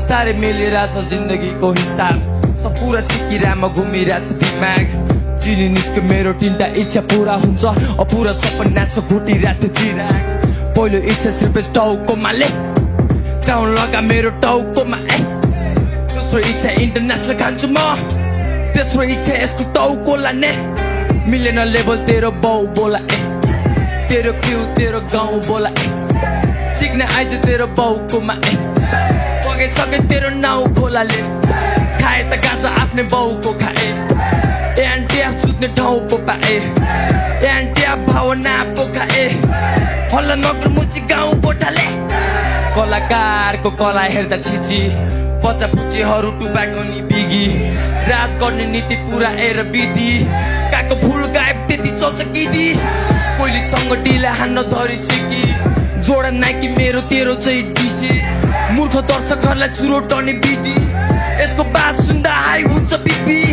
बिस्तारै मिलिरहेछ जिन्दगीको हिसाब सब पुरा सिकिरामा घुमिरहेछ दिमाग चिनी निस्क्यो मेरो तिनटा इच्छा पूरा हुन्छ अपुरा सपना छ घुटिरहेको चिराग पहिलो इच्छा सिर्फ टाउकोमा ले टाउन लगा मेरो टाउकोमा दोस्रो इच्छा इन्टरनेसनल खान्छु म तेस्रो इच्छा यसको टाउको लाने मिलेन लेभल तेरो बाउ बोला तेरो क्यू तेरो गाउँ बोला सिक्न आइज तेरो बाउकोमा पगाइसके तेरो नाउँ खोलाले खाए त गाजा आफ्नै बाउको खाए एन्ट्याप सुत्ने ठाउँ पो पाए एन्ट्याप भावना पो खाए हल्ला नगर मुची गाउँ बोटाले कलाकारको कला हेर्दा छिची बच्चा पुचीहरू टुपाको नि बिगी राज गर्ने नीति पुरा एर विधि काको फुल गायब त्यति चल्छ किदी कोइलीसँग डिला हान्न धरी सिकी जोडा नाइकी मेरो तेरो चाहिँ डिसी मूर्ख दर्शकहरूलाई चुरो टर्ने विधि यसको बात सुन्दा